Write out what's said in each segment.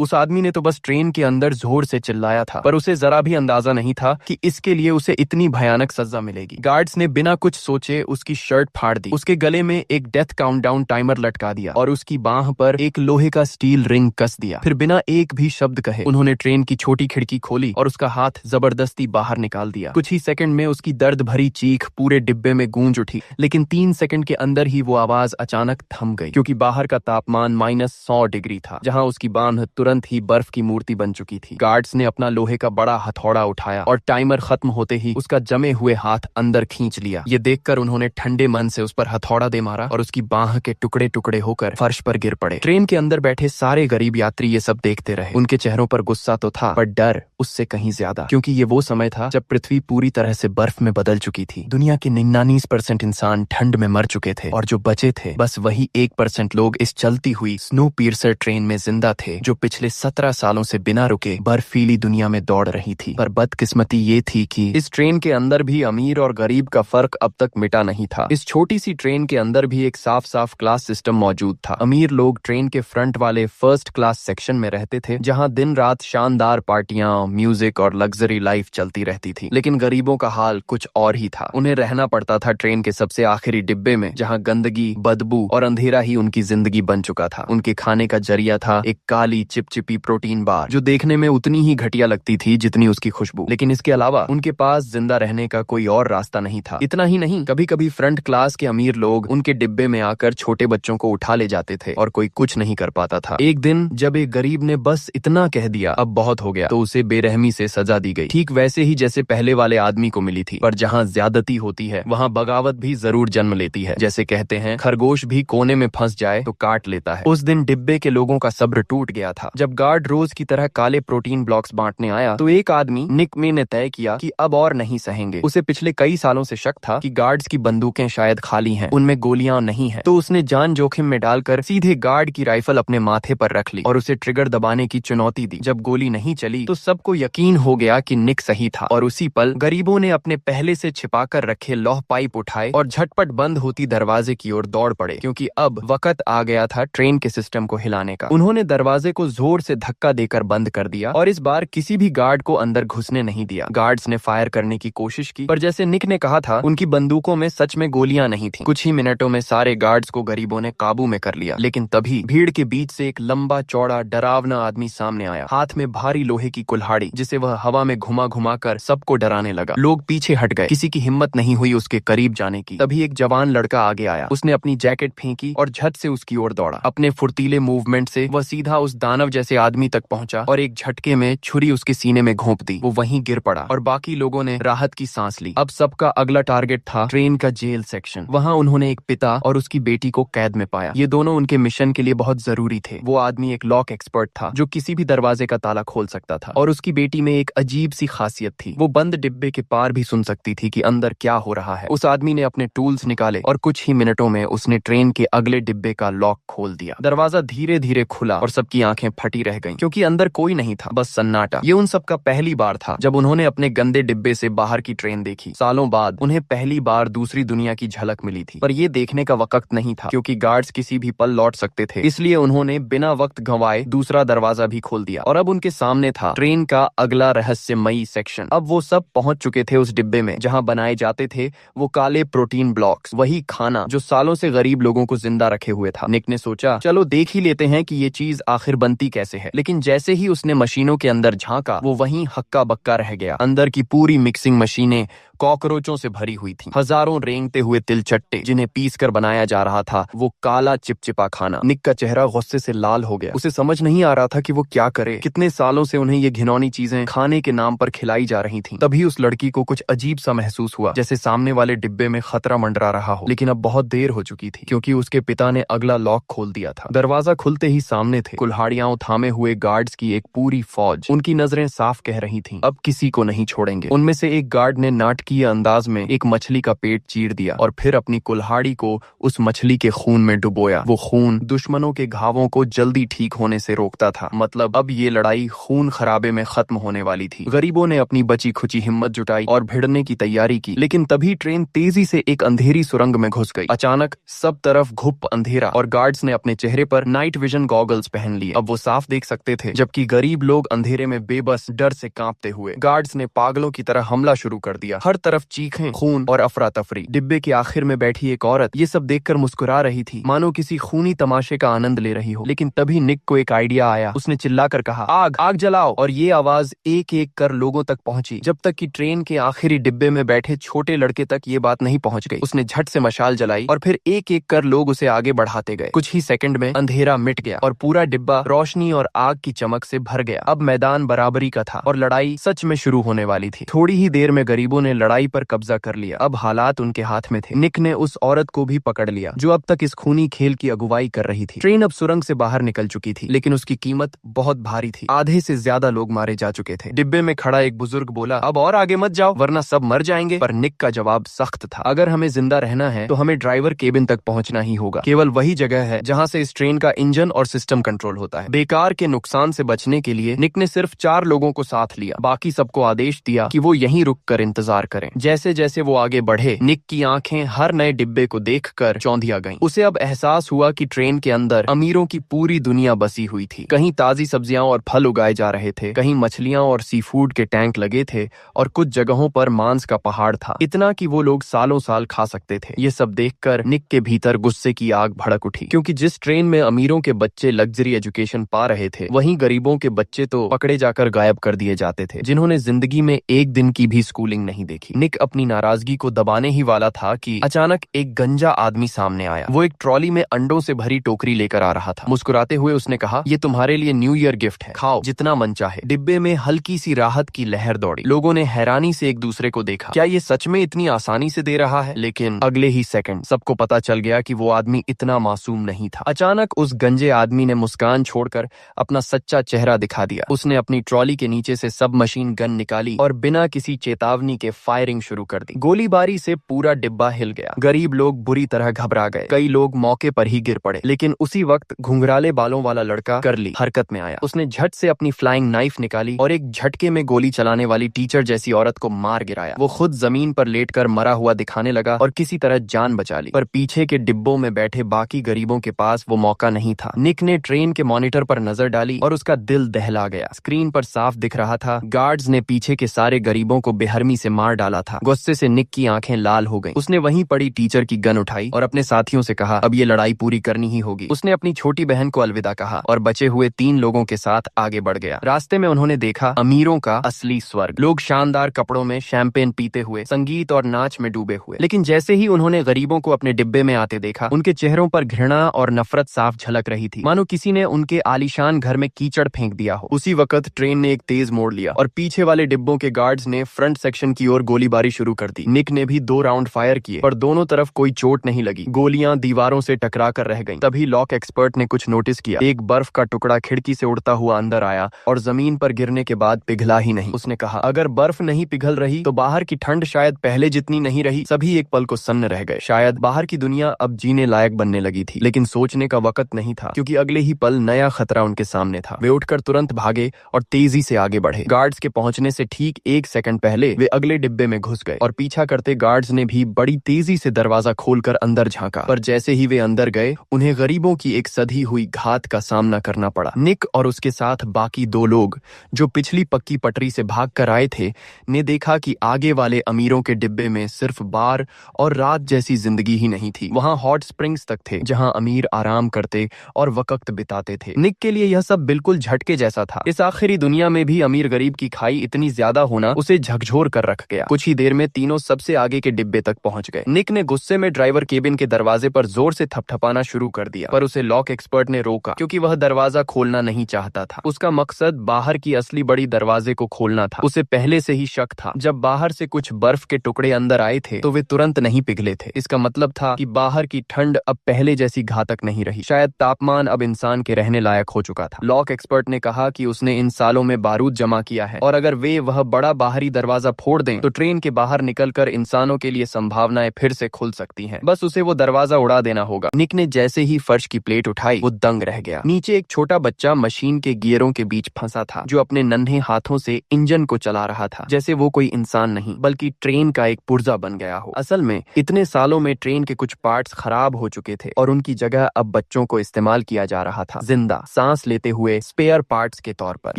उस आदमी ने तो बस ट्रेन के अंदर जोर से चिल्लाया था, पर उसे जरा भी अंदाजा नहीं था कि इसके लिए उसे इतनी भयानक सजा मिलेगी। गार्ड्स ने बिना कुछ सोचे उसकी शर्ट फाड़ दी, उसके गले में एक डेथ काउंटडाउन टाइमर लटका दिया और उसकी बाह पर एक लोहे का स्टील रिंग कस दिया। फिर बिना एक भी शब्द कहे उन्होंने ट्रेन की छोटी खिड़की खोली और उसका हाथ जबरदस्ती बाहर निकाल दिया। कुछ ही सेकंड में उसकी दर्द भरी चीख पूरे डिब्बे में गूंज उठी, लेकिन 3 सेकंड के अंदर ही वो आवाज अचानक थम गई, क्योंकि बाहर का तापमान -100 डिग्री था, जहां उसकी बांह तुरंत ही बर्फ की मूर्ति बन चुकी थी। गार्ड्स ने अपना लोहे का बड़ा हथौड़ा उठाया और टाइमर खत्म होते ही उसका जमे हुए हाथ अंदर खींच लिया। ये देखकर उन्होंने ठंडे मन से उस पर हथौड़ा दे मारा और उसकी बांह के टुकड़े टुकड़े होकर फर्श पर गिर पड़े। ट्रेन के अंदर बैठे सारे गरीब यात्री ये सब देखते रहे। उनके चेहरों पर गुस्सा तो था, पर डर उससे कहीं ज्यादा, क्योंकि ये वो समय था जब पृथ्वी पूरी तरह से बर्फ में बदल चुकी थी। दुनिया के 99% इंसान ठंड में मर चुके थे और जो बचे थे बस वही 1% लोग इस चलती हुई स्नो पियर्सर ट्रेन में जिंदा थे, जो पिछले 17 सालों से बिना रुके बर्फीली दुनिया में दौड़ रही थी। पर बदकिस्मती ये थी कि इस ट्रेन के अंदर भी अमीर और गरीब का फर्क अब तक मिटा नहीं था। इस छोटी सी ट्रेन के अंदर भी एक साफ साफ क्लास सिस्टम मौजूद था। अमीर लोग ट्रेन के फ्रंट वाले फर्स्ट क्लास सेक्शन में रहते थे, जहां दिन रात शानदार पार्टियां, म्यूजिक और लग्जरी लाइफ चलती रहती थी। लेकिन गरीबों का हाल कुछ और ही था। उन्हें रहना पड़ता था ट्रेन के सबसे आखिरी डिब्बे में, जहां गंदगी, बदबू और अंधेरा ही उनकी जिंदगी बन चुका था। उनके खाने का जरिया था एक काली चिपचिपी प्रोटीन बार, जो देखने में उतनी ही घटिया लगती थी जितनी उसकी खुशबू। लेकिन इसके अलावा उनके पास जिंदा रहने का कोई और रास्ता नहीं था। इतना ही नहीं, कभी कभी फ्रंट क्लास के अमीर लोग उनके डिब्बे में आकर छोटे बच्चों को उठा ले जाते थे और कोई कुछ नहीं कर पाता था। एक दिन जब एक गरीब ने बस इतना कह दिया, अब बहुत हो गया, तो उसे बेरहमी से सजा दी गई, ठीक वैसे ही जैसे पहले वाले आदमी को मिली थी। पर जहाँ ज्यादती होती है वहाँ बगावत भी जरूर जन्म लेती है। जैसे कहते हैं, खरगोश भी कोने में फंस जाए तो काट लेता है। उस दिन डिब्बे के लोगों का सब्र टूट गया था। जब गार्ड रोज की तरह काले प्रोटीन ब्लॉक्स बांटने आया, तो एक आदमी निक में ने तय किया कि अब और नहीं सहेंगे। उसे पिछले कई सालों से शक था कि गार्ड्स की बंदूकें शायद खाली हैं, उनमें गोलियां नहीं हैं। तो उसने जान जोखिम में डालकर सीधे गार्ड की राइफल अपने माथे पर रख ली और उसे ट्रिगर दबाने की चुनौती दी। जब गोली नहीं चली तो सबको यकीन हो गया कि निक सही था, और उसी पल गरीबों ने अपने पहले से छिपाकर रखे लौह पाइप उठाए और झटपट बंद होती दरवाजे की ओर दौड़ पड़े, क्योंकि अब वक्त आ गया था ट्रेन के सिस्टम को हिलाने का। उन्होंने दरवाजे को जोर से धक्का देकर बंद कर दिया और इस बार किसी भी गार्ड को अंदर घुसने नहीं दिया। गार्ड्स ने फायर करने की कोशिश की, पर जैसे निक ने कहा था, उनकी बंदूकों में सच में गोलियां नहीं थीं। कुछ ही मिनटों में सारे गार्ड्स को गरीबों ने काबू में कर लिया। लेकिन तभी भीड़ के बीच से एक लंबा चौड़ा डरावना आदमी सामने आया, हाथ में भारी लोहे की कुल्हाड़ी, जिसे वह हवा में घुमा घुमा कर सबको डराने लगा। लोग पीछे हट गए, किसी की हिम्मत नहीं हुई उसके करीब जाने की। तभी एक जवान लड़का आगे आया। उसने अपनी जैकेट फेंकी और झट से उसकी ओर दौड़ा। अपने फुर्तीले मूवमेंट से वह सीधा उस दानव जैसे आदमी तक पहुंचा और एक झटके में छुरी उसके सीने में घोंप दी। वो वहीं गिर पड़ा और बाकी लोगों ने राहत की सांस ली। अब सबका अगला टारगेट था ट्रेन का जेल सेक्शन। वहां उन्होंने एक पिता और उसकी बेटी को कैद में पाया। ये दोनों उनके मिशन के लिए बहुत जरूरी थे। वो आदमी एक लॉक एक्सपर्ट था, जो किसी भी दरवाजे का ताला खोल सकता था, और उसकी बेटी में एक अजीब सी खासियत थी, वो बंद डिब्बे के पार भी सुन सकती थी कि अंदर क्या हो रहा है। उस आदमी ने अपने टूल्स निकाले और कुछ ही मिनटों में उसने ट्रेन के अगले डिब्बे का लॉक खोल दिया। दरवाजा धीरे धीरे खुला और सबकी आंखें फटी रह गईं, क्योंकि अंदर कोई नहीं था, बस सन्नाटा। ये उन सबका पहली बार था जब उन्होंने अपने गंदे डिब्बे से बाहर की ट्रेन देखी। सालों बाद उन्हें पहली बार दूसरी दुनिया की झलक मिली थी। पर ये देखने का वक्त नहीं था, क्योंकि गार्ड्स किसी भी पल लौट सकते थे। इसलिए उन्होंने बिना वक्त गंवाए दूसरा दरवाजा भी खोल दिया और अब उनके सामने था ट्रेन का अगला रहस्यमयी सेक्शन। अब वो सब पहुंच चुके थे उस डिब्बे में जहां बनाए जाते थे वो काले प्रोटीन ब्लॉक्स, वही खाना जो सालों से गरीब लोगों को जिंदा रखे हुए था। निक ने सोचा, चलो देख ही लेते हैं कि ये चीज आखिर बनती कैसे है। लेकिन जैसे ही उसने मशीनों के अंदर झांका, वो वहीं हक्का बक्का रह गया। अंदर की पूरी मिक्सिंग मशीनें कॉकरोचों से भरी हुई थी। हजारों रेंगते हुए तिलचट्टे जिन्हें पीस कर बनाया जा रहा था, वो काला चिपचिपा खाना। निक का चेहरा गुस्से से लाल हो गया। उसे समझ नहीं आ रहा था कि वो क्या करे। कितने सालों से उन्हें ये घिनौनी चीजें खाने के नाम पर खिलाई जा रही थीं। तभी उस लड़की को कुछ अजीब सा महसूस हुआ, जैसे सामने वाले डिब्बे में खतरा मंडरा रहा हो। लेकिन अब बहुत देर हो चुकी थी, क्योंकि उसके पिता ने अगला लॉक खोल दिया था। दरवाजा खुलते ही सामने थे कुल्हाड़ियां थामे हुए गार्ड्स की एक पूरी फौज। उनकी नजरें साफ कह रही थीं, अब किसी को नहीं छोड़ेंगे। उनमें से एक गार्ड ने नाटकीय नाटकीय अंदाज में एक मछली का पेट चीर दिया और फिर अपनी कुल्हाड़ी को उस मछली के खून में डुबोया। वो खून दुश्मनों के घावों को जल्दी ठीक होने से रोकता था। मतलब अब ये लड़ाई खून खराबे में खत्म होने वाली थी। गरीबों ने अपनी बची खुची हिम्मत जुटाई और भिड़ने की तैयारी की, लेकिन तभी ट्रेन तेजी से एक अंधेरी सुरंग में घुस गई। अचानक सब तरफ घुप अंधेरा और गार्ड्स ने अपने चेहरे पर नाइट विजन गॉगल्स पहन लिए। अब वो साफ देख सकते थे, जबकि गरीब लोग अंधेरे में बेबस डर से कांपते हुए। गार्ड्स ने पागलों की तरह हमला शुरू कर दिया। हर तरफ चीखें, खून और अफरा तफरी। डिब्बे के आखिर में बैठी एक औरत ये सब देखकर मुस्कुरा रही थी, मानो किसी खूनी तमाशे का आनंद ले रही हो। लेकिन तभी निक को एक आइडिया आया। उसने चिल्लाकर कहा, आग आग जलाओ। और ये आवाज एक एक कर लोगों तक पहुंची, जब तक कि ट्रेन के आखिरी डिब्बे में बैठे छोटे लड़के तक ये बात नहीं पहुंच गई। उसने झट से मशाल जलाई और फिर एक एक कर लोग उसे आगे बढ़ाते गए। कुछ ही सेकंड में अंधेरा मिट गया और पूरा डिब्बा रोशनी और आग की चमक से भर गया। अब मैदान बराबरी का था और लड़ाई सच में शुरू होने वाली थी। थोड़ी ही देर में गरीबों ने लड़ाई पर कब्जा कर लिया। अब हालात उनके हाथ में थे। निक ने उस औरत को भी पकड़ लिया जो अब तक इस खूनी खेल की अगुवाई कर रही थी। ट्रेन अब सुरंग से बाहर निकल चुकी थी, लेकिन उसकी कीमत बहुत भारी थी। आधे से ज्यादा लोग मारे जा चुके थे। डिब्बे में खड़ा एक बुजुर्ग बोला, अब और आगे मत जाओ वरना सब मर जाएंगे। पर निक का जवाब सख्त था, अगर हमें जिंदा रहना है तो हमें ड्राइवर केबिन तक पहुंचना ही होगा। केवल वही जगह है जहां से इस ट्रेन का इंजन और सिस्टम कंट्रोल होता है। बेकार के नुकसान से बचने के लिए निक ने सिर्फ 4 लोगों को साथ लिया। बाकी सबको आदेश दिया कि वो यहीं रुक कर इंतजार करें। जैसे जैसे वो आगे बढ़े, निक की आंखें हर नए डिब्बे को देखकर चौंधिया गईं। उसे अब एहसास हुआ कि ट्रेन के अंदर अमीरों की पूरी दुनिया बसी हुई थी। कहीं ताजी सब्जियां और फल उगाए जा रहे थे, कहीं मछलियां और सी फूड के टैंक लगे थे और कुछ जगहों पर मांस का पहाड़ था, इतना कि वो लोग सालों साल खा सकते थे। ये सब देखकर निक के भीतर गुस्से की आग भड़क उठी, क्योंकि जिस ट्रेन में अमीरों के बच्चे लग्जरी एजुकेशन पा रहे थे, वहीं गरीबों के बच्चे तो पकड़े जाकर गायब कर दिए जाते थे, जिन्होंने जिंदगी में एक दिन की भी स्कूलिंग नहीं देखी। निक अपनी नाराजगी को दबाने ही वाला था कि अचानक एक गंजा आदमी सामने आया। वो एक ट्रॉली में अंडों से भरी टोकरी लेकर आ रहा था। मुस्कुराते हुए उसने कहा, ये तुम्हारे लिए न्यू ईयर गिफ्ट है, खाओ जितना मन चाहे। डिब्बे में हल्की सी राहत की लहर दौड़ी। लोगों ने हैरानी से एक दूसरे को देखा, क्या ये सच में इतनी आसानी से दे रहा है? लेकिन अगले ही सेकंड सबको पता चल गया कि वो आदमी इतना मासूम नहीं था। अचानक उस गंजे आदमी ने मुस्कान छोड़कर अपना सच्चा चेहरा दिखा दिया। उसने अपनी ट्रॉली के नीचे से सब मशीन गन निकाली और बिना किसी चेतावनी के फायरिंग शुरू कर दी। गोलीबारी से पूरा डिब्बा हिल गया। गरीब लोग बुरी तरह घबरा गए। कई लोग मौके पर ही गिर पड़े। लेकिन उसी वक्त घुंघराले बालों वाला लड़का करली हरकत में आया। उसने झट से अपनी फ्लाइंग नाइफ निकाली और एक झटके में गोली चलाने वाली टीचर जैसी औरत को मार गिराया। वो खुद जमीन पर लेटकर मरा हुआ दिखाने लगा और किसी तरह जान बचा ली। पर पीछे के डिब्बों में बैठे बाकी गरीबों के पास वो मौका नहीं था। निक ने ट्रेन के मॉनिटर पर नजर डाली और उसका दिल दहला गया। स्क्रीन पर साफ दिख रहा था, गार्ड्स ने पीछे के सारे गरीबों को बेहरमी से मार डाला था। गुस्से से निक की आंखें लाल हो गईं। उसने वहीं पड़ी टीचर की गन उठाई और अपने साथियों से कहा, अब ये लड़ाई पूरी करनी ही होगी। उसने अपनी छोटी बहन को अलविदा कहा और बचे हुए 3 लोगों के साथ आगे बढ़ गया। रास्ते में उन्होंने देखा अमीरों का असली स्वर्ग। लोग शानदार कपड़ों में शैंपेन पीते हुए, संगीत और नाच में डूबे हुए। लेकिन जैसे ही उन्होंने गरीबों को अपने डिब्बे में आते देखा, उनके चेहरों पर घृणा और नफरत साफ झलक रही थी, मानो किसी ने उनके आलीशान घर में कीचड़ फेंक दिया हो। उसी वक्त ट्रेन ने एक तेज मोड़ लिया और पीछे वाले डिब्बों के गार्ड्स ने फ्रंट सेक्शन की ओर गोलीबारी शुरू कर दी। निक ने भी 2 राउंड फायर किए, पर दोनों तरफ कोई चोट नहीं लगी। गोलियां दीवारों से टकरा कर रह गईं। तभी लॉक एक्सपर्ट ने कुछ नोटिस किया। एक बर्फ का टुकड़ा खिड़की से उड़ता हुआ अंदर आया और जमीन पर गिरने के बाद पिघला ही नहीं। उसने कहा, अगर बर्फ नहीं पिघल रही तो बाहर की ठंड शायद पहले जितनी नहीं रही। सभी एक पल को सन्न रह गए। शायद बाहर की दुनिया अब जीने लायक बनने लगी थी, लेकिन सोचने का वक्त नहीं था, क्योंकि अगले ही पल नया खतरा उनके सामने था। वे उठकर तुरंत भागे और तेजी से आगे बढ़े। गार्ड्स के पहुंचने से ठीक 1 सेकंड पहले वे अगले डिब्बे में घुस गए और पीछा करते गार्ड्स ने भी बड़ी तेजी से दरवाजा खोलकर अंदर झांका। पर जैसे ही वे अंदर गए, उन्हें गरीबों की एक सधी हुई घात का सामना करना पड़ा। निक और उसके साथ बाकी 2 लोग जो पिछली पक्की पटरी से भाग कर आए थे, ने देखा कि आगे वाले अमीरों के डिब्बे में सिर्फ बार और रात जैसी जिंदगी ही नहीं थी। वहां हॉट स्प्रिंग्स तक थे, जहां अमीर आराम करते और वक्त बिताते थे। निक के लिए यह सब बिल्कुल झटके जैसा था। इस आखिरी दुनिया में भी अमीर गरीब की खाई इतनी ज्यादा होना उसे झकझोर कर रख गया। कुछ ही देर में तीनों सबसे आगे के डिब्बे तक पहुंच गए। निक ने गुस्से में ड्राइवर केबिन के दरवाजे पर जोर से थपथपाना शुरू कर दिया, पर उसे लॉक एक्सपर्ट ने रोका, क्योंकि वह दरवाजा खोलना नहीं चाहता था। उसका मकसद बाहर की असली बड़ी दरवाजे को खोलना था। उसे पहले से ही शक था, जब बाहर से कुछ बर्फ के टुकड़े अंदर आए थे तो वे तुरंत नहीं पिघले थे। इसका मतलब था कि बाहर की ठंड अब पहले जैसी घातक नहीं रही। शायद तापमान अब इंसान के रहने लायक हो चुका था। लॉक एक्सपर्ट ने कहा कि उसने इन सालों में बारूद जमा किया है और अगर वे वह बड़ा बाहरी दरवाजा फोड़ दें तो ट्रेन के बाहर निकलकर इंसानों के लिए संभावनाएं फिर से खुल सकती हैं। बस उसे वो दरवाजा उड़ा देना होगा। निक ने जैसे ही फर्श की प्लेट उठाई वो दंग रह गया। नीचे एक छोटा बच्चा मशीन के गियरों के बीच फंसा था, जो अपने नन्हे हाथों से इंजन को चला रहा था, जैसे वो कोई इंसान नहीं बल्कि ट्रेन का एक पुर्जा बन गया हो। असल में इतने सालों में ट्रेन के कुछ पार्ट्स खराब हो चुके थे और उनकी जगह अब बच्चों को इस्तेमाल किया जा रहा था, जिंदा सांस लेते हुए स्पेयर पार्ट्स के तौर पर।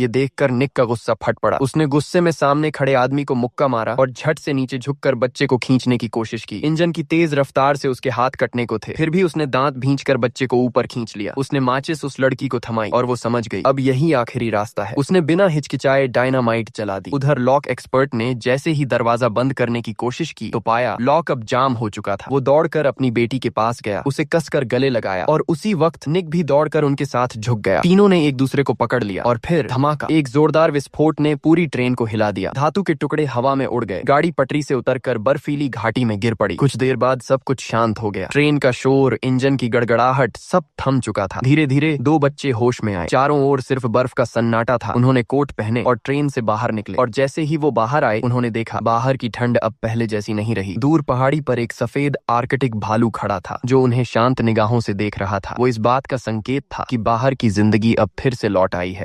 ये देखकर निक का गुस्सा फट पड़ा। उसने गुस्से में सामने खड़े आदमी को मुक्का मारा और झट से नीचे झुककर बच्चे को खींचने की कोशिश की। इंजन की तेज रफ्तार से उसके हाथ कटने को थे, फिर भी उसने दांत भींचकर बच्चे को ऊपर खींच लिया। उसने माचिस उस लड़की को थमाई और वो समझ गई अब यही आखिरी रास्ता है। उसने बिना हिचकिचाए डायनामाइट जला दी। उधर लॉक एक्सपर्ट ने जैसे ही दरवाजा बंद करने की कोशिश की तो पाया लॉक अब जाम हो चुका था। वो दौड़कर अपनी बेटी के पास गया, उसे कसकर गले लगाया और उसी वक्त निक भी दौड़कर उनके साथ झुक गया। तीनों ने एक दूसरे को पकड़ लिया और फिर धमाका, एक जोरदार विस्फोट ने पूरी ट्रेन को हिला दिया। धातु के टुकड़े हवा में उड़ गए। गाड़ी पटरी से उतरकर बर्फीली घाटी में गिर पड़ी। कुछ देर बाद सब कुछ शांत हो गया। ट्रेन का शोर, इंजन की गड़गड़ाहट, सब थम चुका था। धीरे धीरे दो बच्चे होश में आए। चारों ओर सिर्फ बर्फ का सन्नाटा था। उन्होंने कोट पहने और ट्रेन से बाहर निकले और जैसे ही वो बाहर आए उन्होंने देखा बाहर की ठंड अब पहले जैसी नहीं रही। दूर पहाड़ी पर एक सफेद आर्कटिक भालू खड़ा था, जो उन्हें शांत निगाहों से देख रहा था। वो इस बात का संकेत था कि बाहर की जिंदगी अब फिर से लौट आई है।